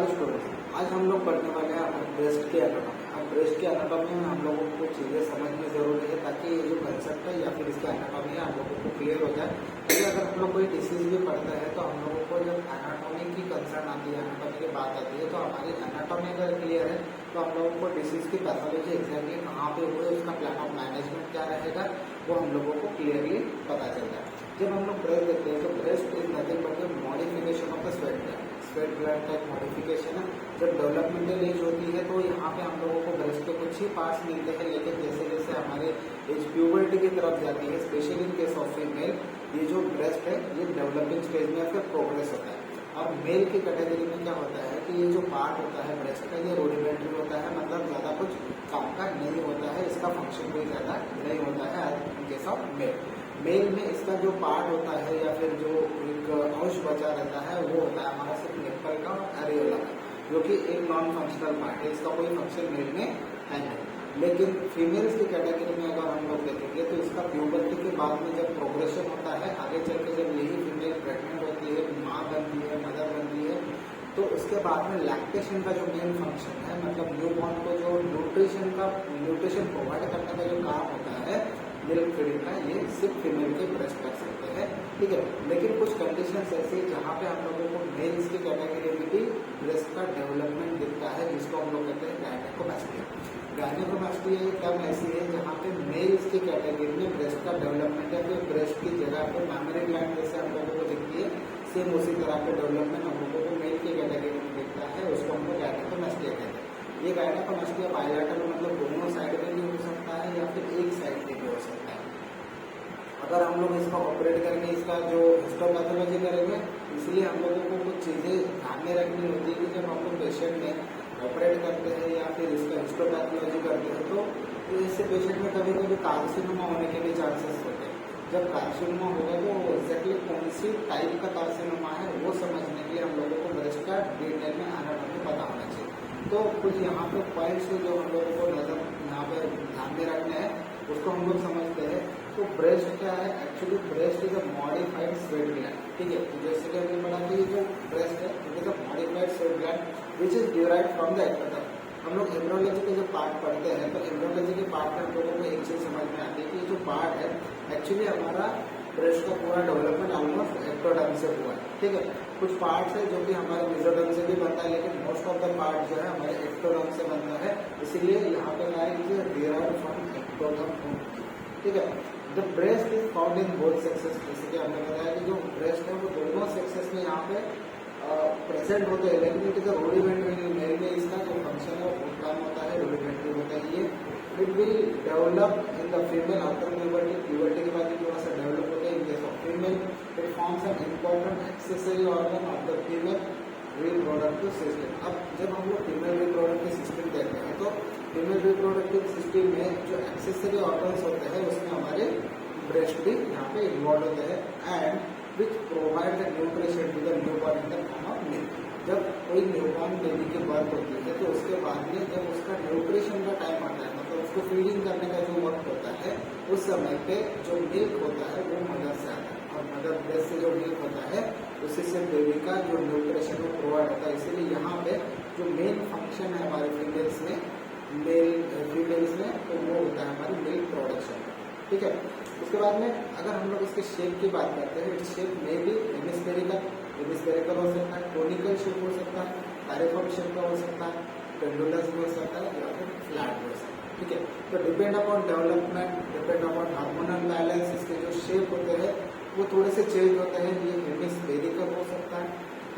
Hello students, आज हम लोग पढ़ने वाले हैं अपने ब्रेस्ट के एनाटॉमी। अब ब्रेस्ट के एनाटॉमी में हम लोगों को चीज़ें समझनी जरूरी है ताकि ये जो कंसेप्ट है या फिर इसका एनाटॉमी है हम लोगों को क्लियर हो जाए। क्योंकि अगर हम लोग कोई डिसीज भी पढ़ते हैं तो हम लोगों को जब एनाटॉमी की कंसर्न आती है, एनाटॉमी की बात आती है, तो हमारी एनाटॉमी अगर क्लियर है तो हम लोगों को डिसीज की पैथोलॉजी एग्जैक्टली कहाँ पे हुई, उसका प्लान ऑफ मैनेजमेंट क्या रहेगा वो हम लोगों को क्लियरली पता चल जाए। जब हम लोग ब्रेस्ट देखते हैं तो breast is nothing but the modification of the sweat gland. Sweat gland का एक मॉडिफिकेशन है। जब डेवलपमेंटल एज होती है तो यहाँ पे हम लोगों को ब्रेस्ट के कुछ ही पार्ट्स मिलते हैं, लेकिन जैसे जैसे हमारे एज प्यूबर्टी की तरफ जाती है, specially in case of female, ये जो ब्रेस्ट है ये डेवलपिंग स्टेज में फिर प्रोग्रेस होता है। और मेल की कैटेगरी में क्या होता है कि ये जो पार्ट होता है ब्रेस्ट का ये रूडिमेंट्री होता है, मतलब ज़्यादा कुछ काम का नहीं होता है, इसका फंक्शन कोई ज़्यादा नहीं होता है in case of male. Male में इसका जो पार्ट होता है या फिर जो एक अंश बचा रहता है वो होता है हमारा सिर्फ निप्पल का और एरियोला का, जो कि एक नॉन फंक्शनल पार्ट है, इसका कोई फंक्शन मेल में है नहीं। लेकिन फीमेल्स की कैटेगरी में अगर हम लोग देखेंगे तो इसका प्यूबर्टी के बाद में जब प्रोग्रेशन होता है, आगे चल के जब यही फीमेल प्रेग्नेंट होती है, माँ बनती है, मदर बनती है, तो उसके बाद में लैक्टेशन का जो मेन फंक्शन है, मतलब न्यूबॉर्न को जो न्यूट्रिशन प्रोवाइड करने का जो काम होता है मिल्क फीडिंग का, ये सिर्फ फीमेल के ब्रेस्ट कर सकते हैं, ठीक है। लेकिन कुछ कंडीशंस ऐसी जहाँ पे हम लोगों को मेल्स की कैटेगरी में भी ब्रेस्ट का डेवलपमेंट दिखता है, जिसको हम लोग कहते हैं गायनेकोमास्टिया। गायनेकोमास्टिया एक टर्म ऐसी है जहाँ पे मेल्स की कैटेगरी में ब्रेस्ट का डेवलपमेंट है, फिर ब्रेस्ट की जगह पे मैमरी ग्लैंड जैसे हम लोगों को दिखती है, सेम उसी तरह का डेवलपमेंट हम लोगों को मेल की कैटेगरी में दिखता है, उसको हम लोग गायनेकोमास्टिया कहते हैं। ये गायनेकोमास्टिया बायलैटरल मतलब दोनों साइड में भी हो सकता है या फिर एक साइड में भी हो सकता है। अगर हम लोग इसका ऑपरेट करके इसका जो हिस्टोपैथोलॉजी करेंगे, इसलिए हम लोगों को कुछ चीज़ें ध्यान में रखनी होती है कि जब हम लोग पेशेंट में ऑपरेट करते हैं या फिर इसका हिस्टोपैथोलॉजी करते हैं तो इससे पेशेंट में कभी कभी कार्सिनोमा होने के भी चांसेस होते हैं। जब कार्सिनोमा होगा तो एग्जैक्टली कौन सी टाइप का कार्सिनोमा है वो समझने के लिए हम लोगों को ब्रेस्ट का डिटेल में एनाटॉमी पता होना चाहिए। तो कुछ यहाँ पे पॉइंट्स जो हम लोगों को नजर यहाँ पे ध्यान में रखने हैं उसको हम लोग समझते हैं। तो ब्रेस्ट क्या है, actually breast is a modified sweat gland, ठीक है। तो जैसे कि हमने पढ़ा कि जो ब्रेस्ट है it is a modified sweat gland which is derived from the ectoderm. हम लोग एम्ब्रियोलॉजी के जो पार्ट पढ़ते हैं तो एम्ब्रियोलॉजी के पार्ट में हम लोगों को एक चीज समझ में आती है कि ये जो पार्ट है एक्चुअली हमारा ब्रेस्ट का पूरा डेवलपमेंट ऑलमोस्ट एक्टोडर्म से हुआ है, ठीक है। कुछ पार्ट्स है जो कि हमारे मेसोडर्म से भी बनता है, लेकिन मोस्ट ऑफ द पार्ट जो है हमारे एक्टोडर्म से बनता है, इसीलिए यहाँ पे डिराइव्ड फ्रॉम एक्टोडर्म, ठीक है। The breast is found in both sexes, जैसे कि हमने बताया कि जो ब्रेस्ट है वो दोनों सेक्सेस में यहाँ पे प्रेजेंट होते हैं, लेकिन it is a rudimentary. Male में इसका जो फंक्शन है वो काम होता है, रूडिमेंट्री होता है। ये it will develop in the female after puberty, puberty के बाद थोड़ा सा डेवलप होता है। In case of female it forms an important accessory organ of the female reproductive system. अब जब हम लोग फीमेल रिप्रोडक्टिव सिस्टम देखते हैं तो फीमेल रिप्रोडक्टिव सिस्टम में जो एक्सेसरी ऑर्गन्स होते हैं उसमें हमारे ब्रेस्ट भी यहाँ पे इन्वॉल्व होते हैं and which provide the nutrition to the newborn in the form of milk. जब कोई न्यूबॉर्न बेबी की बर्थ होती है तो उसके बाद में जब उसका न्यूट्रिशन का टाइम आता है, मतलब उसको फीडिंग करने का जो वक्त होता है, उस समय पे जो मिल्क होता है वो मदर से आता है, और मदर ब्रेस्ट से जो मिल्क होता है उसी से बेबी का जो न्यूट्रिशन वो प्रोवाइड होता है। इसीलिए यहाँ पे जो मेन फंक्शन है हमारे फीमेल्स में तो वो होता है हमारी मिल्क प्रोडक्शन, ठीक है। उसके बाद में अगर हम लोग इसके शेप की बात करते हैं, इस शेप में भी हेमिस्फेरिकल हो सकता है, कोनिकल शेप हो सकता है, पैरिफॉर्म शेप का हो सकता है, पेंडुलस भी हो सकता है या फिर फ्लैट भी हो सकता है, ठीक है। तो depend upon development, depend upon hormonal balance, इसके जो शेप होते हैं वो थोड़े से चेंज होते हैं। ये हेमिस्फेरिकल हो सकता है,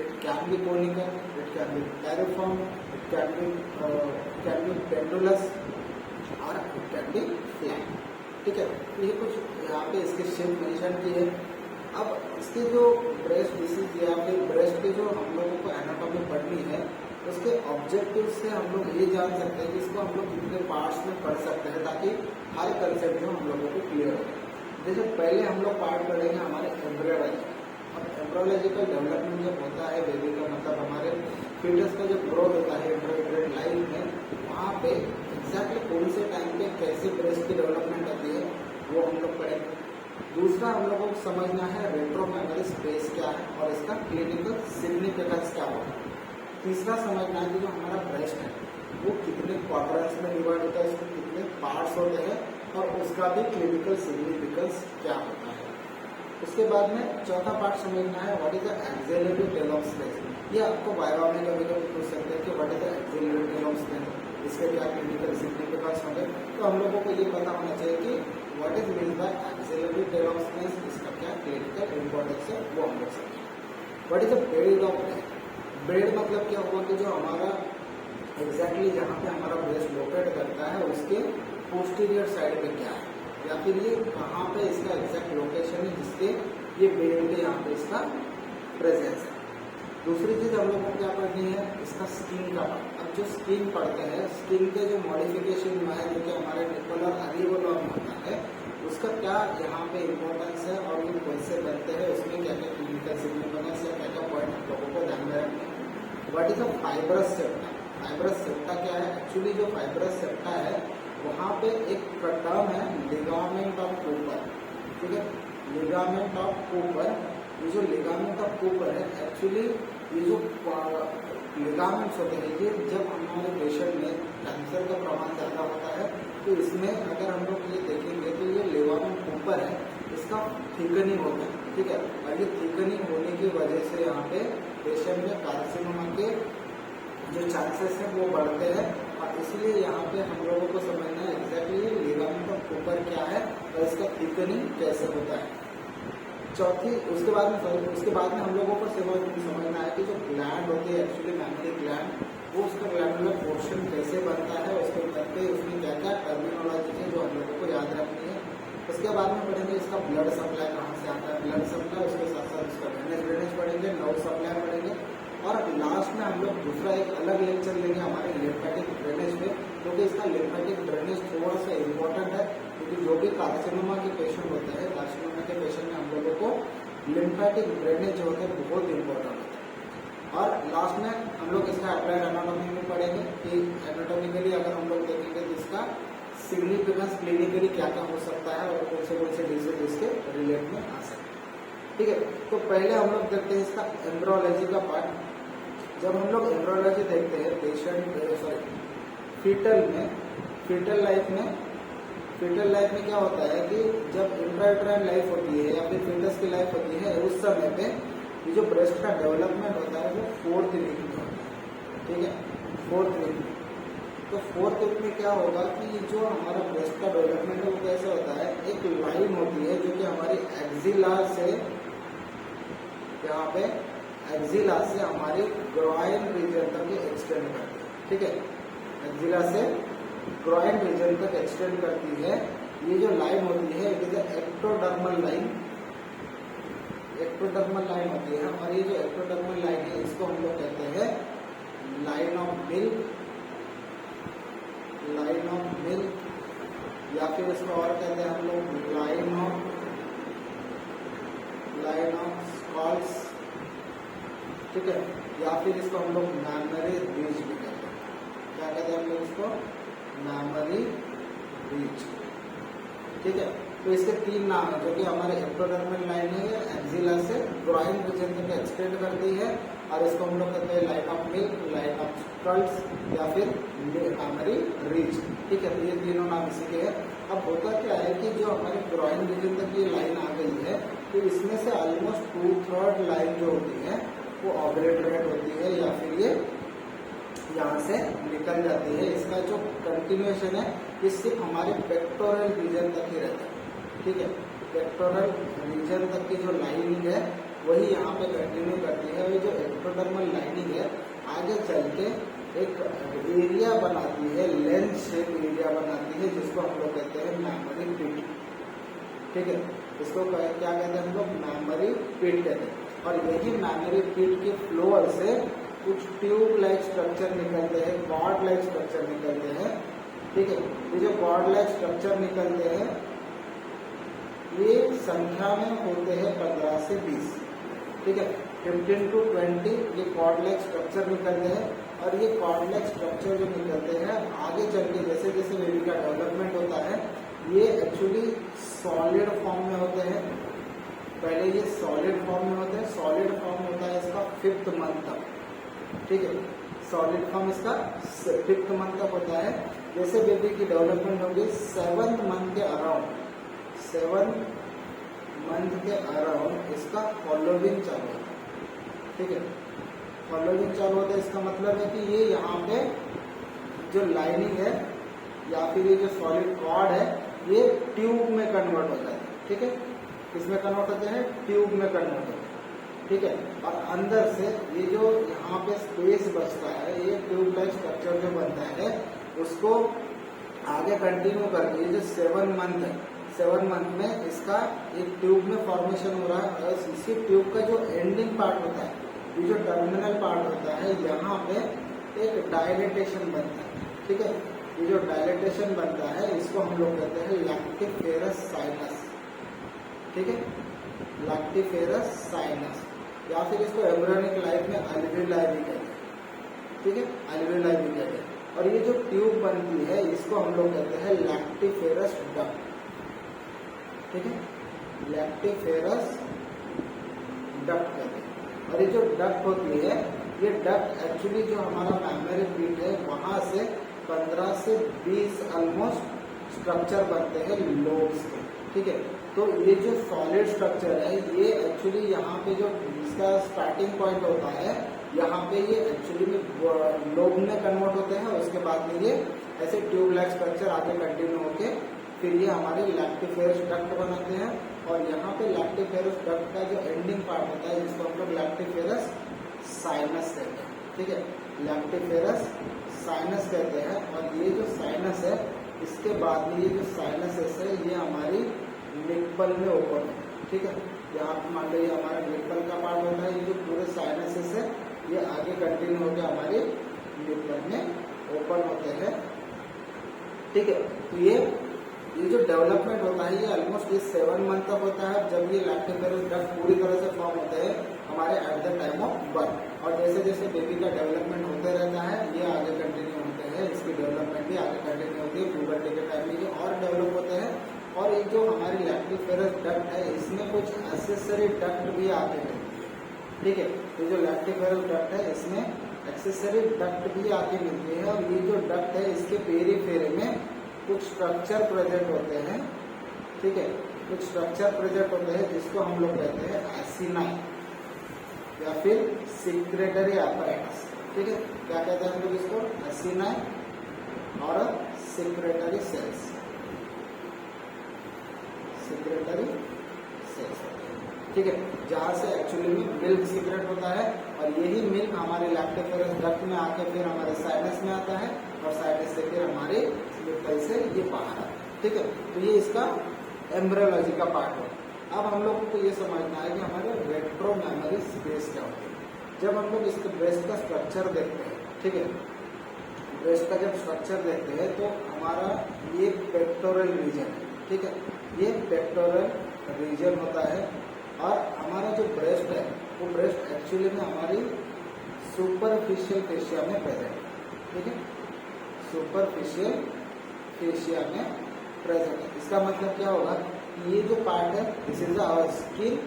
it can be conical, it can be piriform, it can be pendulous और इट कैन बी फ्लैट, ठीक है। ये कुछ यहाँ पे इसके शेप मेंशन की है। अब इसके जो ब्रेस्ट डिसीज या फिर ब्रेस्ट के जो हम लोगों को एनाटॉमी पढ़नी है उसके ऑब्जेक्टिव से हम लोग ये जान सकते हैं कि इसको हम लोग कितने पार्ट्स में पढ़ सकते हैं ताकि हर कंसेप्ट जो हम लोगों को क्लियर हो। जैसे पहले हम लोग पार्ट पढ़ेंगे हमारे एम्ब्रियोलॉजी। अब एम्ब्रियोलॉजिकल डेवलपमेंट जब होता है बेबी का, मतलब हमारे फीटस का जब ग्रोथ होता है एम्ब्रियोलॉजिकल लाइफ में, वहाँ पे एग्जैक्टली कौन से टाइम पे कैसे ब्रेस्ट की डेवलपमेंट होती है वो हम लोग पढ़ेंगे। दूसरा हम लोगों को समझना है रेट्रोमेमोरी स्पेस क्या है और इसका क्लिनिकल सिग्निफिकेंस क्या होगा। तीसरा समझना है कि जो हमारा ब्रेस्ट है वो कितने क्वाड्रेंट्स में डिवाइड होता है, उसके कितने पार्ट्स होते हैं और उसका भी क्लिनिकल सिग्निफिकेंस क्या होता है। उसके बाद में चौथा पार्ट समझना है what is the axillary tail of sledge. ये आपको वाइवा में कभी कभी पूछ सकते हैं कि what is the axillary tail of sledge, इसके क्या क्लिनिकल सिग्निफिकेंस होंगे। तो हम लोगों को ये पता होना चाहिए कि what is mean by axillary tail of sledge, इसका क्या क्लिनिकल इंपॉर्टेंस है वो हम लोग समझेंगे। What is the bed of breast. Breast मतलब क्या हुआ कि जो हमारा एग्जैक्टली जहाँ पे हमारा ब्रेस्ट लोकेट करता है उसके पोस्टीरियर साइड पे क्या है, या फिर ये कहाँ पे इसका एग्जैक्ट लोकेशन है जिसके ये बेल्ट के यहाँ पे इसका प्रेजेंस है। दूसरी चीज हम लोग को क्या पढ़नी है, इसका स्किन का पार्ट। अब जो स्किन पढ़ते हैं, स्किन के जो मॉडिफिकेशन हुआ है जो कि हमारे निपल और अरिवोलॉन होता है उसका क्या यहाँ पे इम्पोर्टेंस है और ये कैसे बनते हैं, उसमें क्या क्या क्लिनिकल सिग्निफिकेंस है, क्या क्या पॉइंट हम लोगों को ध्यान में रखना है। What is a fibrous septa. Fibrous septa क्या है, एक्चुअली जो फाइब्रस सेप्टा है वहाँ पे एक टर्म है लिगामेंट ऑफ कूपर, ठीक है, लिगामेंट ऑफ कूपर। ये जो लिगामेंट ऑफ कूपर है एक्चुअली ये जो लिगामेंट्स होते हैं ये जब हमारे पेशेंट में कैंसर का प्रमाण ज़्यादा होता है तो इसमें अगर हम लोग ये देखेंगे तो ये लिगामेंट कूपर है इसका थिकनिंग होता है, ठीक है, और ये थिकनिंग होने की वजह से यहाँ पे पेशेंट में कार्सिनोमा के जो चांसेस हैं वो बढ़ते हैं और इसलिए यहाँ पे हम लोगों को समझना है एग्जैक्टली लिगामेंट ऑफ कूपर क्या है और इसका थिकनिंग कैसे होता है। चौथी उसके बाद में हम लोगों को समझना है कि जो ग्लैंड होती है एक्चुअली मैमरी ग्लैंड वो उसका ग्लैंडुलर पोर्शन कैसे बनता है, उसके करके उसमें क्या क्या टर्मिनोलॉजी है जो हम लोगों को याद रखनी है। उसके बाद में पढ़ेंगे इसका ब्लड सप्लाई कहाँ से आता है, ब्लड सप्लाई, उसके साथ साथ उसका ड्रेनेज पढ़ेंगे, नर्व सप्लाई पढ़ेंगे और लास्ट में हम लोग दूसरा एक अलग लेक्चर लेंगे हमारे लिम्फेटिक ड्रेनेज पे, क्योंकि इसका लिम्फेटिक ड्रेनेज थोड़ा सा इम्पोर्टेंट है क्योंकि जो भी कार्सिनोमा के पेशेंट होते हैं कार्सिनोमा के पेशेंट में हम लोगों को लिम्फेटिक ड्रेनेज जो होता है बहुत इंपॉर्टेंट होता है। और लास्ट में हम लोग इसका अप्लाइड एनाटॉमी में पढ़ेंगे कि एनाटॉमिकली अगर हम लोग देखेंगे तो इसका सिग्निफिकेंस क्लिनिकली क्या क्या हो सकता है और कौन से डिजीज इसके रिलेट में आ सकते हैं, ठीक है। तो पहले हम लोग देखते हैं इसका एम्ब्रोलॉजी का पार्ट। जब हम लोग एम्ब्रोलॉजी देखते हैं पेशेंट फीटल लाइफ में क्या होता है कि जब इंट्रायूटेराइन लाइफ होती है या फिर फीटस की लाइफ होती है उस समय पे ये जो ब्रेस्ट का डेवलपमेंट होता है वो 4th वीक में होता है, ठीक है, 4th वीक में। तो 4th वीक में क्या होगा कि जो हमारा ब्रेस्ट का डेवलपमेंट है वो कैसे होता है, एक लाइन होती है जो कि हमारी एक्सिला से यहाँ पे एक्सिला से हमारे ग्रॉइन रीजन तक एक्सटेंड करती है, ठीक है, एक्सिला से ग्रॉइन रीजन तक एक्सटेंड करती है। ये जो लाइन होती है it is ectodermal line, ectodermal line होती है और ये जो एक्टोडर्मल लाइन है इसको हम लोग कहते हैं लाइन ऑफ मिल्क या फिर इसको और कहते हैं हम लोग लाइन ऑफ स्कॉल्स, ठीक है, या फिर इसको हम लोग मैमरी ब्रीच भी कहते हैं। क्या कहते हैं हम लोग इसको, मैमरी ब्रीच, ठीक है। तो इसके 3 नाम है जो कि हमारे एक्टोडर्मल लाइन है, ये एक्सिला से ग्रॉइन रीजन तक एक्सटेंड करती है और इसको हम लोग कहते हैं line of milk, line of skulls या फिर मैमरी ब्रीच, ठीक है। ये तीनों नाम इसी के हैं। अब होता क्या है कि जो हमारे ग्रॉइन रीजन तक ये लाइन आ गई है तो इसमें से ऑलमोस्ट 2/3 लाइन जो होती है वो ऑब्लेटरेट होती है या फिर ये यहाँ से निकल जाती है। इसका जो कंटिन्यूएशन है ये सिर्फ हमारे पेक्टोरल रीजन तक ही रहता है, ठीक है, पेक्टोरल रीजन तक की जो लाइनिंग है वही यहाँ पे कंटिन्यू करती है। ये जो एक्टोडर्मल लाइनिंग है आगे चल के एक एरिया बनाती है, लेंथ शेप एरिया बनाती है जिसको हम लोग कहते हैं मैमरी पिट, ठीक है, इसको क्या कहते हैं हम लोग, मैमरी पिट कहते हैं। और यही मैमरी पिट के फ्लोर से कुछ ट्यूब लाइक स्ट्रक्चर निकलते हैं, कॉर्ड लाइक स्ट्रक्चर निकलते हैं, ठीक है। ये जो कॉर्ड लाइक स्ट्रक्चर निकलते हैं ये संख्या में होते हैं 15 से 20, ठीक है, 15 to 20 ये कॉर्ड लाइक स्ट्रक्चर निकलते हैं। और ये कॉर्ड लाइक स्ट्रक्चर जो निकलते हैं आगे चल के जैसे जैसे बेबी का डेवलपमेंट होता है ये एक्चुअली सॉलिड फॉर्म में होते हैं। पहले ये सॉलिड फॉर्म में होते हैं, सॉलिड फॉर्म होता है इसका 5th मंथ तक, ठीक है। सॉलिड फॉर्म इसका 5th मंथ तक होता है। जैसे बेबी की डेवलपमेंट होगी 7th मंथ के अराउंड, 7th मंथ के अराउंड इसका फॉलोइंग चालू होता है। ठीक है, फॉलोइंग चालू होता है। इसका मतलब है कि ये यहाँ पे जो लाइनिंग है या फिर ये जो सॉलिड कॉर्ड है ये ट्यूब में कन्वर्ट होता है। ठीक है, किसमें कन्वर्ट होते हैं? ट्यूब में कन्वर्ट होते हैं। ठीक है, और अंदर से ये जो यहाँ पे स्पेस बचता है, ये ट्यूब लाइक स्ट्रक्चर जो बनता है उसको आगे कंटिन्यू करके ये जो 7 मंथ है, 7 मंथ में इसका एक ट्यूब में फॉर्मेशन हो रहा है। और इसी ट्यूब का जो एंडिंग पार्ट होता है, ये जो टर्मिनल पार्ट होता है, यहाँ पे एक डायलेटेशन बनता है। ठीक है, ये जो डायलेटेशन बनता है इसको हम लोग कहते हैं लैक्टिफेरस साइनस। ठीक है, लैक्टिफेरस साइनस, या फिर इसको एम्ब्रियोनिक लाइफ में अल्वियोलाई भी कहते हैं। ठीक है, अल्वियोलाई भी कहते हैं। और ये जो ट्यूब बनती है इसको हम लोग कहते हैं लैक्टिफेरस डक्ट। ठीक है, लैक्टिफेरस डक्ट कहते हैं। और ये जो डक्ट होती है, ये डक्ट एक्चुअली जो हमारा मैमरी पीट है वहां से 15 से 20 ऑलमोस्ट स्ट्रक्चर बनते हैं लोब्स के। ठीक है, तो ये जो सॉलिड स्ट्रक्चर है ये एक्चुअली यहाँ पे जो इसका स्टार्टिंग पॉइंट होता है, यहाँ पे ये एक्चुअली में लोब में कन्वर्ट होते हैं। उसके बाद में ये ऐसे ट्यूब लाइक स्ट्रक्चर आगे कंटिन्यू होके फिर ये हमारे लैक्टिफेरस डक्ट बनाते हैं। और यहाँ पे लैक्टिफेरस डक्ट का जो एंडिंग पार्ट होता है जिसको हम लोग लैक्टिफेरस साइनस कहते हैं। ठीक है, लैक्टिफेरस साइनस कहते हैं। और ये जो साइनस है इसके बाद में ये जो साइनसेस है ये हमारी निप्पल में ओपन है। ठीक है, यहाँ पे मान लो ये हमारा निप्पल का पार्ट होता है। ये जो पूरे साइनसेस है ये आगे कंटिन्यू होकर हमारे निप्पल में ओपन होते हैं। ठीक है, तो ये जो डेवलपमेंट होता है ये ऑलमोस्ट ये 7 मंथ तक होता है, जब ये लैक्टिफेरस डक्ट पूरी तरह से फॉर्म होते हैं हमारे at the time of birth. और जैसे जैसे बेबी का डेवलपमेंट होते रहता है ये आगे कंटिन्यू होते हैं, इसकी डेवलपमेंट भी आगे कंटिन्यू होती है। प्यूबर्टी के टाइम में ये और डेवलप होते हैं। और ये जो हमारी लैक्टिफेरस डक्ट है इसमें कुछ एक्सेसरी डक्ट भी आते हैं। ठीक है, ये जो लैक्टिफेरस डक्ट है इसमें एक्सेसरी डक्ट भी आके मिलती है। और ये जो डक्ट है इसके पेरीफेरी में कुछ स्ट्रक्चर प्रेजेंट होते हैं। ठीक है, कुछ स्ट्रक्चर प्रेजेंट होते हैं जिसको हम लोग कहते हैं एसिनाई या फिर सिक्रेटरी apparatus। ठीक है, क्या कहते हैं हम लोग इसको? एसिनाई और सिक्रेटरी सेल्स। सिक्रेटरी सेल्स, ठीक है, जहाँ से एक्चुअली में मिल्क सीक्रेट होता है। और यही मिल्क हमारे लैक्टिफेरस डक्ट में आके फिर हमारे साइनस में आता है और साइनस से फिर हमारे निप्पल से ये बाहर आता है। ठीक है, तो ये इसका एम्ब्रियोलॉजी का पार्ट है। अब हम लोग को ये समझना है कि हमारे रेट्रो मेमोरी स्पेस क्या होती है। जब हम लोग इसके ब्रेस्ट का स्ट्रक्चर देखते हैं, ठीक है, ब्रेस्ट का जब स्ट्रक्चर देखते हैं तो हमारा ये पेक्टोरल रीजन है। ठीक है, ये पेक्टोरल रीजन होता है। और हमारा जो ब्रेस्ट है वो ब्रेस्ट एक्चुअली में हमारी सुपरफिशियल फेशिया में प्रेजेंट है। ठीक है, सुपरफिशियल फेशिया में प्रेजेंट है। इसका मतलब क्या होगा? ये जो पार्ट है दिस इज आवर स्किन,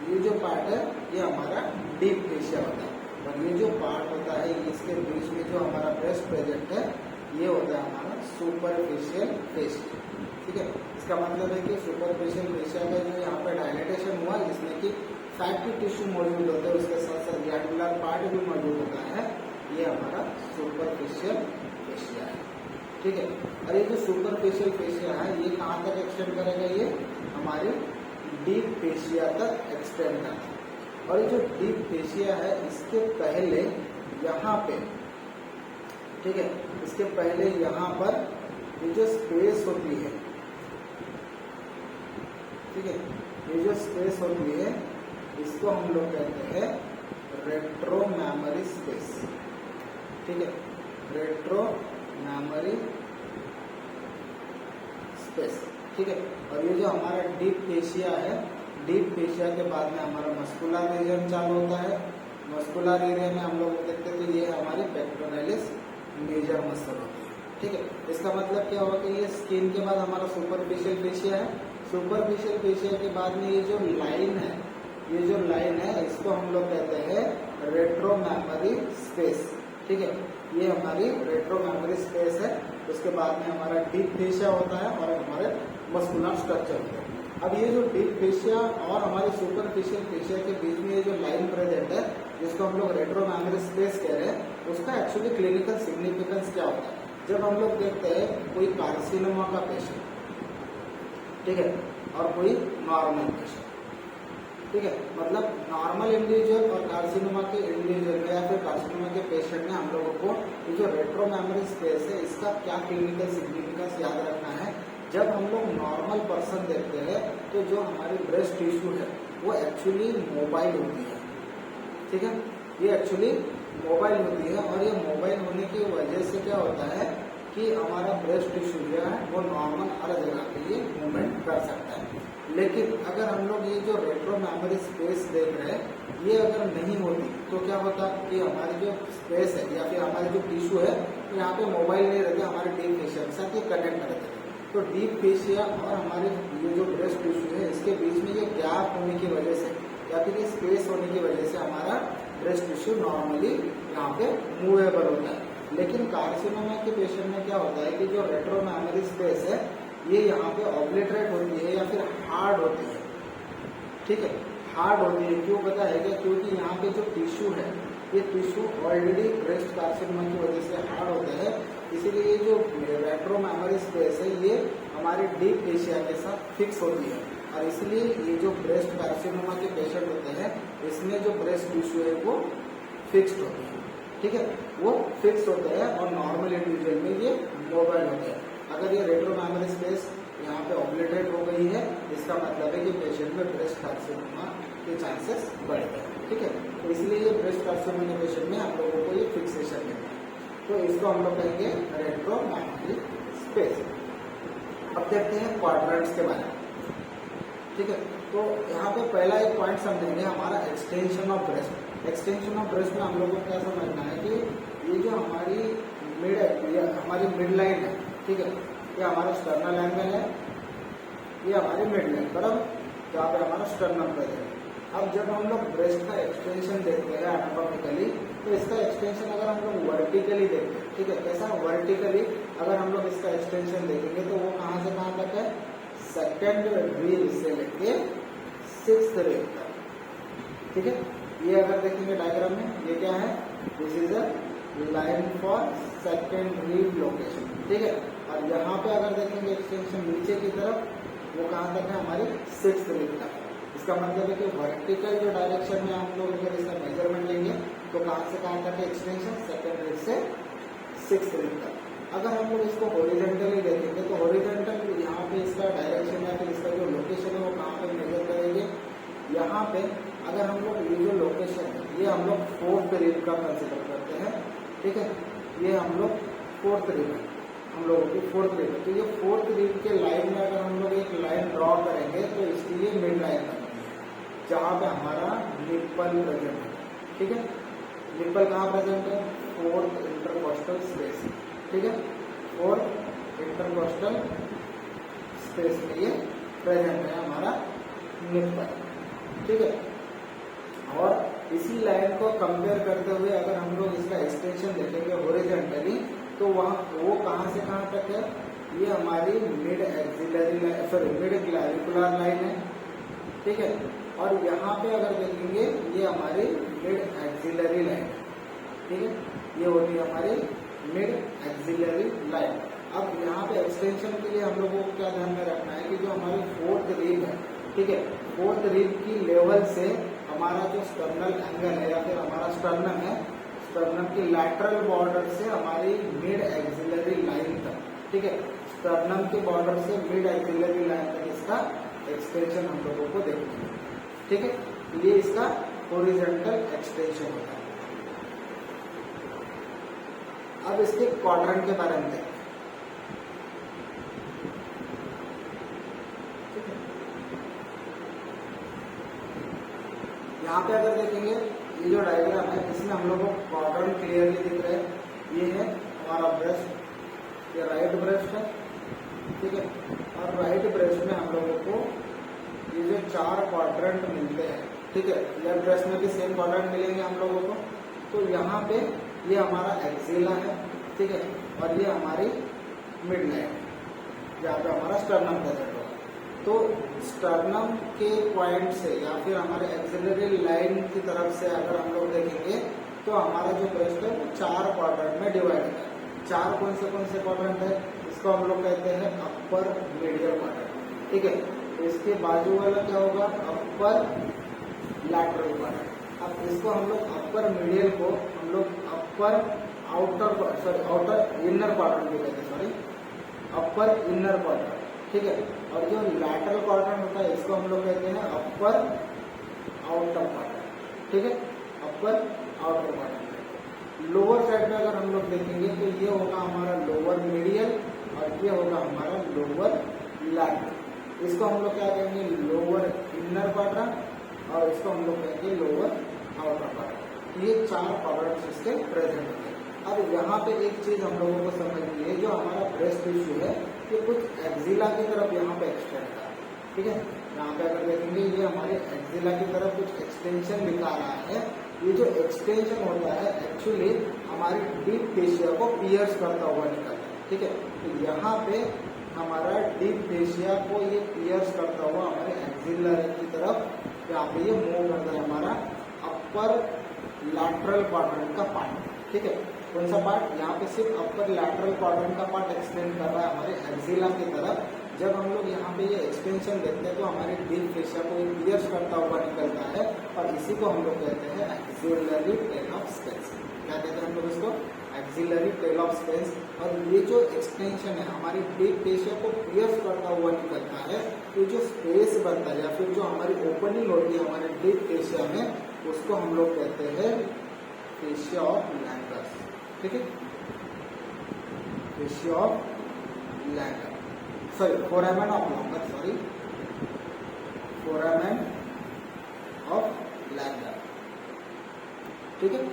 ये जो पार्ट है ये हमारा डीप फेशिया होता है। और ये जो पार्ट होता है इसके बीच में जो हमारा ब्रेस्ट प्रेजेंट है ये होता है हमारा सुपरफिशियल फेशिया। ठीक है, इसका मतलब है कि सुपरफिशियल फेशिया का जो यहाँ पे डायलेटेशन हुआ जिसमें कि फैटी टिश्यू मौजूद होता है, उसके साथ साथ ग्लैंडुलर पार्ट भी मौजूद होता है, ये हमारा सुपरफिशियल फेशिया है। ठीक है, और ये जो सुपरफिशियल फेशिया है ये कहाँ तक एक्सटेंड करेगा? ये हमारे डीप फेशिया तक एक्सटेंड करता है। और ये जो डीप फेशिया है इसके पहले यहाँ पे, ठीक है, इसके पहले यहाँ पर ये जो स्पेस होती है, ठीक है, ये जो स्पेस होती है इसको हम लोग कहते हैं रेट्रो मेमोरी स्पेस। ठीक है, रेट्रो मेमोरी स्पेस। ठीक है, और ये जो हमारा डीप फेशिया है, डीप फेशिया के बाद में हमारा मस्कुलर रीजन चालू होता है। मस्कुलर एरिया में हम लोग देखते हैं तो ये हमारी पेक्टोरलिस मेजर मसल होती है। ठीक है, इसका मतलब क्या होगा कि ये स्किन के बाद हमारा सुपरफिशियल फेशिया है। सुपरफिशियल फेशिया के बाद में ये जो लाइन है ये जो लाइन है इसको हम लोग कहते हैं रेट्रो मेमोरी स्पेस। ठीक है, ये हमारी रेट्रो मेमोरी स्पेस है। उसके बाद में हमारा डीप फेशिया होता है और हमारे मस्कुलर स्ट्रक्चर होते हैं। अब ये जो डीप फेशिया और हमारे सुपरफिशियल फेशिया के बीच में ये जो लाइन प्रेजेंट है, जिसको हम लोग रेट्रो मेमोरी स्पेस कह रहे हैं, उसका एक्चुअली क्लिनिकल सिग्निफिकेंस क्या होता है? जब हम लोग देखते हैं कोई कार्सिनोमा का पेशेंट, ठीक है, और कोई नॉर्मल पेशेंट, ठीक है, मतलब नॉर्मल इंडिविजुअल और कार्सिनोमा के इंडिविजुअल में या फिर कार्सिनोमा के पेशेंट में हम लोगों को ये जो रेट्रो मेमोरी स्पेस है इसका क्या क्लिनिकल सिग्निफिकेंस याद रखना है। जब हम लोग नॉर्मल पर्सन देखते हैं तो जो हमारी ब्रेस्ट टिश्यू है वो एक्चुअली मोबाइल होती है। ठीक है, ये एक्चुअली मोबाइल होती है और ये मोबाइल होने की वजह से क्या होता है कि हमारा ब्रेस्ट टिश्यू जो है वो नॉर्मल हर जगह पे ये मूवमेंट कर सकता है। लेकिन अगर हम लोग ये जो रेट्रो मेमोरी स्पेस देख रहे हैं ये अगर नहीं होती तो क्या होता कि हमारी जो स्पेस है या फिर हमारी जो टिश्यू है यहाँ पे मोबाइल नहीं रहते, हमारे डीप फेशिया के साथ ये कनेक्ट रहते हैं। तो डीप फेशिया और हमारे ये जो ब्रेस्ट टिश्यू है इसके बीच में ये गैप होने की वजह से या फिर ये स्पेस होने की वजह से हमारा ब्रेस्ट टिश्यू नॉर्मली यहाँ पे मूवेबल होता है। लेकिन कार्सिनोमा के पेशेंट में क्या होता है कि जो रेट्रो मेमोरी स्पेस है ये यहाँ पे ऑब्लिटरेट होती है या फिर हार्ड होती है। ठीक है, हार्ड होती है। क्यों पता है क्या? क्योंकि यहाँ पे जो टिश्यू है ये टिश्यू ऑलरेडी ब्रेस्ट कार्सिनोमा की वजह से हार्ड होता है, इसीलिए ये जो रेट्रो मेमोरी स्पेस है ये हमारे डीप फेशिया के साथ फिक्स होती है और इसलिए ये जो ब्रेस्ट कार्सिनोमा के पेशेंट होते हैं इसमें जो ब्रेस्ट टिश्यू है वो फिक्स्ड होती है। ठीक है, वो फिक्स होते हैं और नॉर्मल इंडिविजुअल में ये मोबाइल होते हैं। अगर ये रेट्रो मेमोरी स्पेस यहाँ पे ऑब्लिटरेट हो गई है इसका मतलब है कि पेशेंट में ब्रेस्ट कार्सिनोमा के चांसेस बढ़ गए। ठीक है, तो इसलिए ये ब्रेस्ट कार्सिनोमा के पेशेंट में हम लोगों को ये फिक्सेशन लेना है, तो इसको हम लोग कहेंगे रेट्रो मेमोरी स्पेस। अब देखते हैं क्वाड्रेंट्स के बारे में। ठीक है, तो यहाँ पे पहला एक पॉइंट समझेंगे हमारा extension of breast. Extension of breast में हम लोगों को क्या समझना है कि ये जो हमारी मिड लाइन है, ठीक है, ये हमारा स्टर्नल एंगल है, ये हमारी मिड लाइन बराबर, जहाँ पे हमारा स्टर्नम पर है। अब जब हम लोग ब्रेस्ट का एक्सटेंशन देखते हैं एनाटॉमिकली, तो इसका एक्सटेंशन अगर हम लोग वर्टिकली देखते हैं, ठीक है, कैसा वर्टिकली अगर हम लोग इसका एक्सटेंशन देखेंगे तो वो कहाँ से कहाँ तक है? सेकेंड रिब से लेके 6th रिब तक। ठीक है, ये अगर देखेंगे डायग्राम में ये क्या है? This is a line for second rib location. ठीक है, और यहाँ पे अगर देखेंगे एक्सटेंशन नीचे की तरफ वो कहाँ तक है? हमारी 6th रिब तक। इसका मतलब है कि वर्टिकल जो डायरेक्शन में हम लोग अगर इसका मेजरमेंट लेंगे तो कहाँ से कहाँ तक है एक्सटेंशन? सेकेंड रिब से 6th रिब तक। अगर हम लोग इसको हॉरिजॉन्टली देखेंगे तो हॉरिजॉन्टल यहाँ पे इसका डायरेक्शन या फिर इसका जो लोकेशन है वो कहाँ पे मेजर करेंगे? यहाँ पे अगर हम लोग ये जो लोकेशन है ये हम लोग 4th रिब का कंसिडर करते हैं। ठीक है, ये हम लोग 4th रिब है, हम लोगों की 4th रिब है। तो ये 4th रिब के लाइन में अगर हम लोग एक लाइन ड्रॉ करेंगे तो इसके लिए मिड लाइन बनती है जहाँ पे हमारा निप्पल प्रेजेंट है। ठीक है, निप्पल कहाँ प्रेजेंट है? 4th intercostal space. ठीक है, 4th इंटरकोस्टल स्पेस में ये प्रेजेंट है हमारा निप्पल। ठीक है, और इसी लाइन को कंपेयर करते हुए अगर हम लोग इसका एक्सटेंशन देखेंगे हॉरिजॉन्टली तो वहाँ वो कहाँ से कहाँ तक है? ये हमारी mid axillary line, sorry mid clavicular line है। ठीक है, और यहाँ पे अगर देखेंगे ये हमारी मिड एक्सिलरी लाइन है। ठीक है, ये होती है हमारी मिड एक्सिलरी लाइन। अब यहाँ पे एक्सटेंशन के लिए हम लोगों को क्या ध्यान में रखना है कि जो हमारी 4th रिब है, ठीक है, 4th रिब की लेवल से हमारा जो स्टर्नल एंगल है या फिर हमारा स्टर्नम है, स्टर्नम की लैटरल बॉर्डर से हमारी मिड एक्सिलरी लाइन तक, ठीक है, स्टर्नम के बॉर्डर से मिड एक्सिलरी लाइन तक इसका एक्सटेंशन हम लोगों को देखना है। ठीक है, ये इसका हॉरिजॉन्टल एक्सटेंशन होता है। अब इसके क्वाड्रेंट के बारे में देखते हैं। यहाँ पे अगर देखेंगे ये जो डायग्राम है इसमें हम लोगों को क्वाड्रेंट क्लियरली दिख रहे हैं। ये है हमारा ब्रेस्ट, ये राइट ब्रेस्ट है। ठीक है, और राइट ब्रेस्ट में हम लोगों को ये जो 4 क्वाड्रेंट मिलते हैं ठीक है, लेफ्ट ब्रेस्ट में भी सेम क्वाड्रेंट मिलेंगे हम लोगों को। तो यहाँ पे ये हमारा एक्सिला है, ठीक है, और ये हमारी मिड लाइन, यहाँ पे हमारा स्टर्नम प्रेजेंट होगा। तो स्टर्नम के पॉइंट से या फिर हमारे एक्सिलरी लाइन की तरफ से अगर हम लोग देखेंगे तो हमारा जो ब्रेस्ट है वो 4 क्वाड्रेंट में डिवाइड है। 4 कौन से क्वाड्रेंट है? इसको हम लोग कहते हैं अपर मीडियल क्वाड्रेंट, ठीक है। तो इसके बाजू वाला क्या होगा? अपर लैटरल क्वाड्रेंट। अब इसको हम लोग अपर मीडियल को हम लोग अपर आउटर इनर क्वाड्रेंट भी कहते हैं, अपर इनर क्वाड्रेंट, ठीक है। और जो लैटरल क्वाड्रेंट होता है इसको हम लोग कहते हैं अपर आउटर क्वाड्रेंट, ठीक है, अपर आउटर क्वाड्रेंट। लोअर साइड में अगर हम लोग देखेंगे तो ये होगा हमारा लोअर मीडियल और ये होगा हमारा लोअर लैटरल। इसको हम लोग क्या कहेंगे? लोअर इनर क्वाड्रेंट और इसको हम लोग कहेंगे लोअर आउटर क्वाड्रेंट। ये 4 क्वाड्रेंट्स इसके प्रेजेंट होते हैं। अब यहाँ पे एक चीज हम लोगों को समझनी है, जो हमारा ब्रेस्ट टिश्यू है ये कुछ एक्सिला की तरफ यहाँ पे एक्सटेंड है, ठीक है। यहाँ पे अगर देखेंगे ये हमारे एक्सिला की तरफ कुछ एक्सटेंशन दिखा रहा है। ये जो एक्सटेंशन होता है एक्चुअली हमारी डीप फेशिया को पियर्स करता हुआ निकलता है, ठीक है। तो यहाँ पे हमारा डीप फेशिया को ये पियर्स करता हुआ हमारे एक्सिला की तरफ यहाँ पे ये मूव करता है हमारा अपर लैटरल क्वाड्रेंट का पार्ट, ठीक है। कौन सा पार्ट? यहाँ पे सिर्फ अपर लैटरल क्वाड्रेंट का पार्ट एक्सटेंड कर रहा है हमारे एक्सिला की तरफ। जब हम लोग यहाँ पे ये एक्सटेंशन देखते हैं तो हमारे डीप फेशिया को पियर्स करता हुआ निकलता है और इसी को हम लोग कहते हैं एक्सिलरी टेल ऑफ स्पेंस। क्या कहते हैं हम लोग इसको? Axillary tail of Spence. और ये जो एक्सटेंशन है हमारी डीप फेशिया को पियर्स करता हुआ निकलता है, तो जो स्पेस बनता है या फिर जो हमारी ओपनिंग होती है हमारे डीप फेशिया में, उसको हम लोग कहते हैं फेशिया ऑफ लैंगर्स, ठीक है, fascia of Langer, sorry foramen of Langer, sorry foramen of Langer, ठीक है।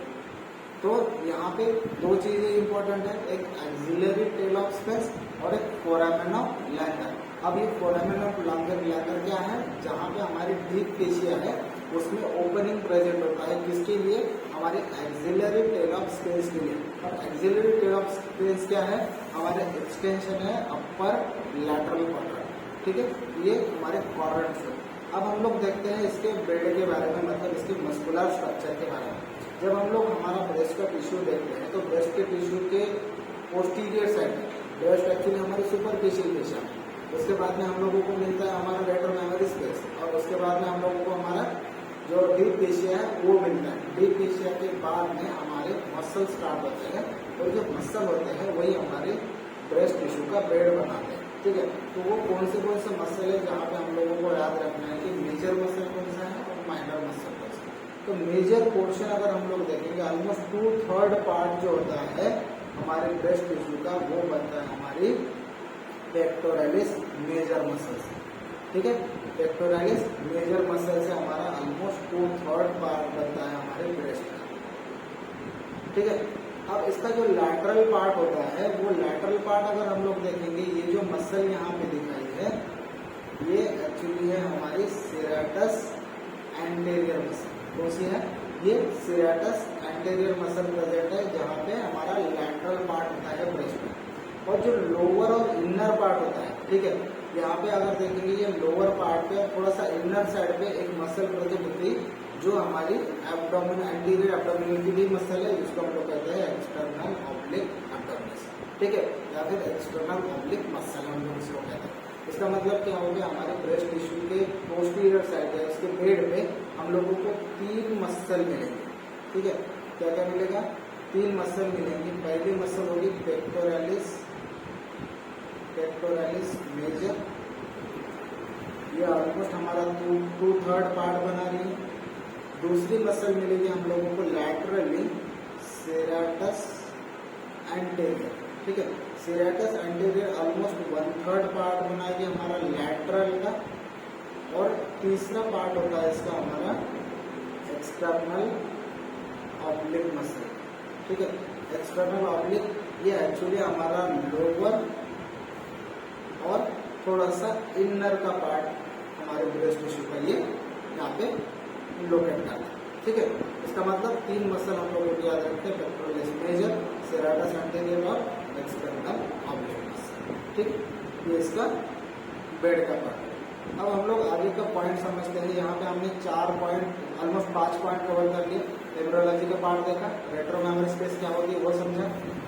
तो यहाँ पे 2 चीजें इंपॉर्टेंट है, एक एक्सिलरी टेल ऑफ स्पेंस और एक फोरामेन ऑफ लैंगर। अब ये फोरामेन ऑफ लैंगर क्या है? जहाँ पे हमारी डीप फेशिया है उसमें ओपनिंग प्रेजेंट होता है, किसके लिए? हमारे एक्सिलरी टेल ऑफ स्पेंस के लिए। और एक्सिलरी टेल ऑफ स्पेंस क्या है? हमारे एक्सटेंशन है अपर लैटरल क्वाड्रेंट, ठीक है। ये हमारे क्वाड्रेंट्स है। अब हम लोग देखते हैं इसके बेड के बारे में, मतलब इसके मस्कुलर स्ट्रक्चर के बारे में। जब हम लोग हमारा ब्रेस्ट का टिश्यू देखते हैं तो ब्रेस्ट के टिश्यू के पोस्टीरियर साइड में, ब्रेस्ट एक्चुअली हमारी सुपरफिशियल फेशिया है, उसके बाद में हम लोगों को मिलता है हमारा रेट्रो मेमोरी स्पेस, और उसके बाद में हम लोगों को हमारा जो डीप फेशिया है वो मिलता है। डीप फेशिया के बाद में हमारे मसल स्टार्ट होते हैं और जो मसल होते हैं वही हमारे ब्रेस्ट टिश्यू का बेड बनाते हैं, ठीक है। तो वो कौन से मसल है जहाँ पे हम लोगों को याद रखना है कि मेजर मसल कौन सा है और माइनर मसल कौन सा है। तो मेजर पोर्शन अगर हम लोग देखेंगे ऑलमोस्ट 2/3 पार्ट जो होता है हमारे ब्रेस्ट टिश्यू का वो बनता है हमारी पेक्टोरलिस मेजर मसल से, ठीक है। पेक्टोरलिस मेजर मसल से हमारा ऑलमोस्ट 2/3 पार्ट बनता है हमारे ब्रेस्ट का, ठीक है। अब इसका जो लैटरल पार्ट होता है वो लैटरल पार्ट अगर हम लोग देखेंगे, ये जो मसल यहाँ पे दिखाई है ये एक्चुअली है हमारी सेरेटस एंटेरियर मसल। कौन सी है? ये सेरेटस एंटेरियर मसल प्रेजेंट है जहाँ पे हमारा लैटरल पार्ट होता है ब्रेस्ट में। और जो लोअर और इनर पार्ट होता है, ठीक है, यहाँ पे अगर देखेंगे ये लोअर पार्ट पे थोड़ा सा इनर साइड पे एक मसल प्रेजेंट होती है जो हमारी एब्डोमिन एंटीरियर एब्डोमिनल मसल है, जिसको हम लोग कहते हैं एक्सटर्नल ऑब्लिक एब्डोमिनस, ठीक है, या फिर एक्सटर्नल ऑब्लिक मसल हम लोग इसको कहते हैं। इसका मतलब क्या हो गया? हमारे ब्रेस्ट टिश्यू के पोस्टीरियर साइड है इसके बेड पे हम लोगों को 3 मसल मिलेंगे, ठीक है। क्या क्या मिलेगा? 3 मसल मिलेंगी। पहली मसल होगी पेक्टोरलिस मेजर, ये ऑलमोस्ट हमारा 2/3 पार्ट बना रही है। दूसरी मसल मिलेगी हम लोगों को लैटरली सेरेटस एंटेरियर, ठीक है। सेरेटस एंटेरियर ऑलमोस्ट 1/3 पार्ट बनाएगी हमारा लैटरल का। और तीसरा पार्ट होता है इसका हमारा एक्सटर्नल ऑब्लिक मसल, ठीक है। एक्सटर्नल ऑब्लिक ये एक्चुअली हमारा लोअर और थोड़ा सा इनर का पार्ट हमारे ब्रेस्ट टिश्यू का ये यहाँ पे लोकेट करना। ठीक है, इसका मतलब 3 मसल हम लोग को याद रखते हैं, पेक्टोरलिस मेजर, सेराटस एंटीरियर और एक्सटर्नल ऑब्लिक मसल। ठीक, ये इसका बेड का पार्ट। अब हम लोग आगे का पॉइंट समझते हैं। यहाँ पे हमने 4 पॉइंट, ऑलमोस्ट 5 पॉइंट कवर कर लिए। एम्ब्रियोलॉजी का पार्ट देखा, रेट्रोमेमोरी स्पेस क्या होती है वो समझा,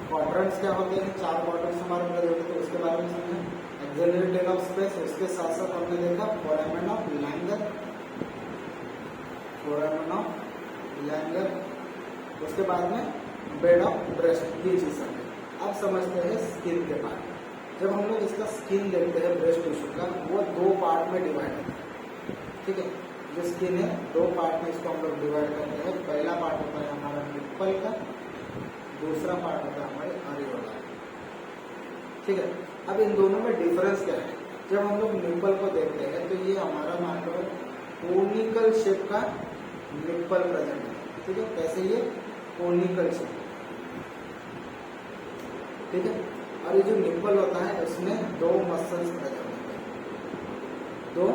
क्वाड्रेंट्स क्या होते हैं, 4 क्वाड्रेंट्स हमारे अंदर होते हैं उसके बारे में समझा, एक्सिलरी टेल ऑफ स्पेस, उसके साथ साथ हमने देखा foramen of Langer, foramen of Langer, उसके बाद में बेड ऑफ ब्रेस्ट, ये चीज समझे। अब समझते हैं स्किन के पार्ट। जब हम लोग इसका स्किन देखते हैं ब्रेस्ट टिश्यू का, वो 2 पार्ट में डिवाइड होता है। ठीक है, जो स्किन है 2 पार्ट में इसको हम लोग डिवाइड करते हैं। पहला पार्ट होता है हमारा निप्पल का, दूसरा पार्ट होता है हमारे अरियोला। ठीक है, अब इन दोनों में डिफरेंस क्या है? जब हम लोग निप्पल को देखते हैं तो ये हमारा मान लो कोनिकल शेप का निप्पल प्रेजेंट है। ठीक है, कैसे? ये कोनिकल शेप। ठीक है, और ये जो निप्पल होता है उसमें 2 मसल्स प्रेजेंट होते हैं, 2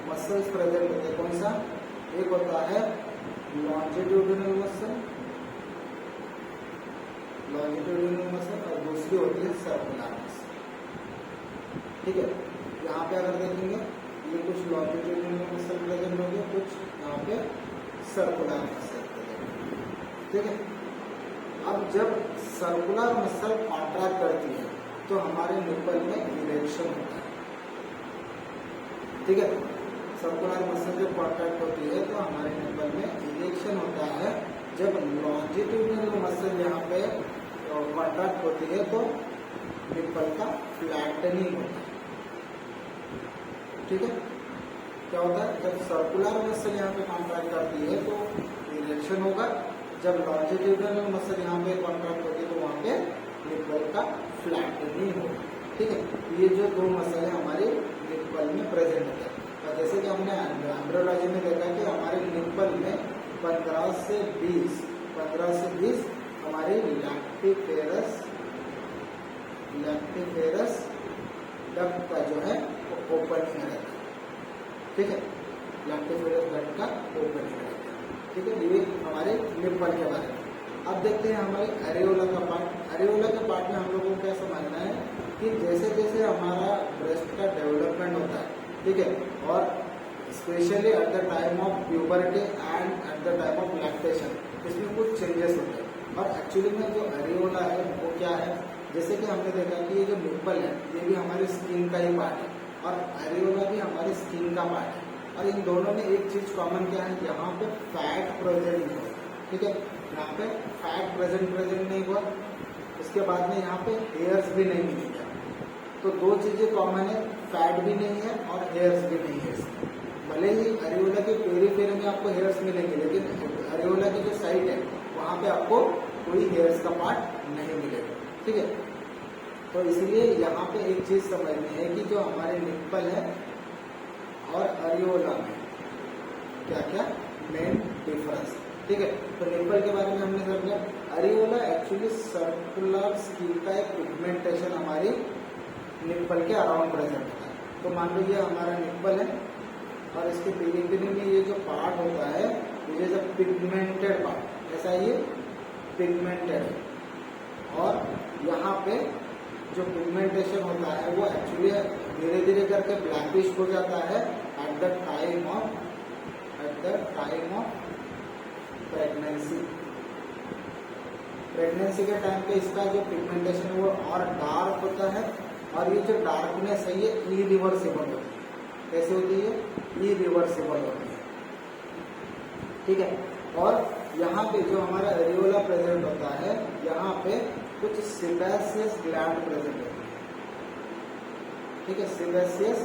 मसल्स प्रेजेंट होते हैं। कौन सा? एक होता है लॉन्जिट्यूडिनल मसल, लॉन्जिट्यूडिनल मसल, और दूसरी होती है सर्कुलर मसल। ठीक है, यहाँ पे अगर देखेंगे ये कुछ लॉन्जिट्यूडिनल मसल प्रेजेंट होंगे, कुछ यहाँ पे सर्कुलर मसल प्रेजेंट। ठीक है, अब जब सर्कुलर मसल कॉन्ट्रैक्ट करती है तो हमारे निप्पल में इरेक्शन होता है। ठीक है, सर्कुलर मसल जब कॉन्ट्रैक्ट होती है तो हमारे निप्पल में इरेक्शन होता है। जब लॉन्जिट्यूडिनल मसल यहाँ पे कॉन्ट्रैक्ट होती है तो निप्पल का फ्लैटनिंग होता है। ठीक है, क्या होता है? जब सर्कुलर मसल यहाँ पे कॉन्ट्रैक्ट करती है तो इरेक्शन होगा, जब लॉन्जिट्यूडिनल मसल यहाँ पे कॉन्ट्रैक्ट होती है तो वहाँ पे निप्पल का फ्लैटनिंग होगा। ठीक है, ये जो 2 मसल है हमारे निप्पल में प्रेजेंट होते हैं। और जैसे कि हमने एम्ब्रियोलॉजी में देखा कि हमारे निप्पल में 15 से 20 हमारे लैक्टिफेरस डक्ट का जो है वो ओपनिंग रहता है। ठीक है, लैक्टिफेरस डक्ट का ओपनिंग रहता है। ठीक है, ये हमारे निप्पल के बारे में। अब देखते हैं हमारे एरियोला का पार्ट। एरियोला के पार्ट में हम लोगों को क्या समझना है कि जैसे जैसे हमारा ब्रेस्ट का डेवलपमेंट होता है, ठीक है, और specially at the time of puberty and at the time of lactation, इसमें कुछ चेंजेस होते हैं। और एक्चुअली में जो एरियोला है वो क्या है? जैसे कि हमने देखा कि ये जो निप्पल है ये भी हमारी स्किन का ही पार्ट है और एरियोला भी हमारी स्किन का पार्ट है। और इन दोनों में एक चीज कॉमन क्या है? यहाँ पे फैट प्रेजेंट नहीं हुआ। ठीक है, यहाँ पे फैट प्रेजेंट नहीं हुआ, उसके बाद में यहाँ पे हेयर्स भी नहीं मिलेंगे। तो 2 चीजें कॉमन है, फैट भी नहीं है और हेयर्स भी नहीं है इसमें। भले ही एरियोला के पेरीफेरी में आपको हेयर्स मिलेंगे, लेकिन एरियोला की जो साइड है वहाँ पे आपको कोई हेयर्स का पार्ट नहीं मिलेगा। ठीक है, तो इसलिए यहाँ पे एक चीज समझनी है कि जो हमारे निप्पल है और एरियोला में क्या क्या मेन डिफरेंस। ठीक है, तो निप्पल के बारे में हमने समझा। एरियोला एक्चुअली सर्कुलर स्किन का एक पिगमेंटेशन हमारी निप्पल के अराउंड प्रेजेंट होता है। तो मान लीजिए हमारा निप्पल है और इसके पेरीफेरी में ये जो पार्ट होता है ये जो पिगमेंटेड पार्ट, ऐसा ये पिगमेंटेड है। और यहाँ पे जो पिगमेंटेशन होता है वो एक्चुअली धीरे धीरे करके ब्लैकिश हो जाता है at the time of pregnancy के टाइम पे इसका जो पिगमेंटेशन है वो और डार्क होता है। और ये जो डार्कनेस है ये इरिवर्सिबल होती है। कैसे होती है? इरिवर्सिबल होती है। ठीक है, और यहाँ पे जो हमारा एरियोला प्रेजेंट होता है यहाँ पे कुछ सेबेशियस ग्लैंड प्रेजेंट होती है। ठीक है, सेबेशियस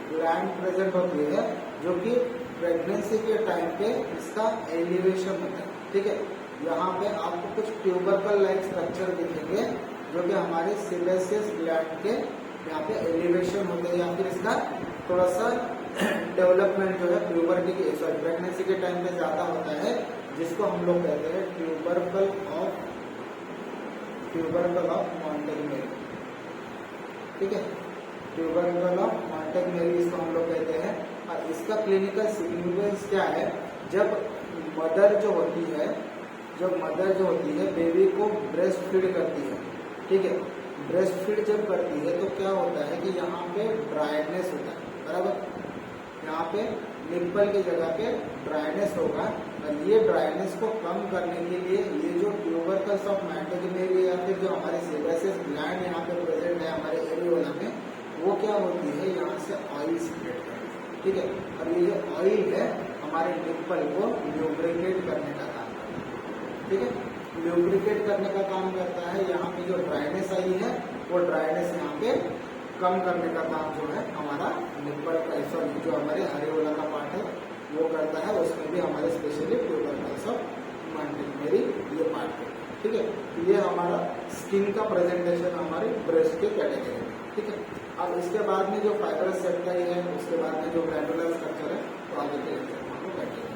ग्लैंड प्रेजेंट होती है जो कि प्रेगनेंसी के टाइम पे इसका एलिवेशन होता है। ठीक है, यहाँ पे आपको कुछ ट्यूबरकल लाइक स्ट्रक्चर दिखेंगे जो कि हमारे सेबेशियस ग्लैंड के यहाँ पे एलिवेशन होते हैं, या फिर इसका थोड़ा सा डेवलपमेंट जो है प्यूबर्टी के प्रेगनेंसी के टाइम पे ज्यादा होता है, जिसको हम लोग कहते हैं ट्यूबरकल ऑफ मॉन्टेगमेरी। ठीक है, ट्यूबरकल ऑफ मॉन्टेगमेरी इसको हम लोग कहते हैं। और इसका क्लिनिकल सिग्निफिकेंस क्या है जब मदर जो होती है बेबी को ब्रेस्ट फीड करती है, ठीक है, ब्रेस्ट फीड जब करती है तो क्या होता है कि यहाँ पे ड्राइनेस होता है, बराबर, यहाँ पे निप्पल की जगह पे ड्राइनेस होगा, और ये ड्राइनेस को कम करने के लिए ये जो ट्यूबरकल्स ऑफ मैंटोजेनिया या फिर जो हमारे सेबेसियस ग्लैंड यहाँ पे प्रेजेंट है हमारे एरियोला में, वो क्या होती है यहाँ से ऑयल सीक्रेट करती है, ठीक है, और ये जो ऑयल है हमारे निप्पल को ल्यूब्रिकेट करने का काम करता है, ठीक है, ल्यूब्रिकेट करने का काम करता है। यहाँ पे जो ड्राइनेस आई है वो ड्राइनेस यहाँ पे कम करने का काम जो है हमारा निप्पल का सॉरी जो हमारे एरियोला का पार्ट है वो करता है, उसमें भी हमारे स्पेशली ट्यूबरकल्स ऑफ मैंटोजेनिया ये पार्ट है, ठीक है। तो ये हमारा स्किन का प्रेजेंटेशन हमारे ब्रेस्ट के कैटेगरी में, ठीक है। अब इसके बाद में जो फाइब्रस सेप्टाई है, उसके बाद में जो ग्लैंडुलर स्ट्रक्चर है, तो आगे के लेक्चर में हम लोग बैठेंगे।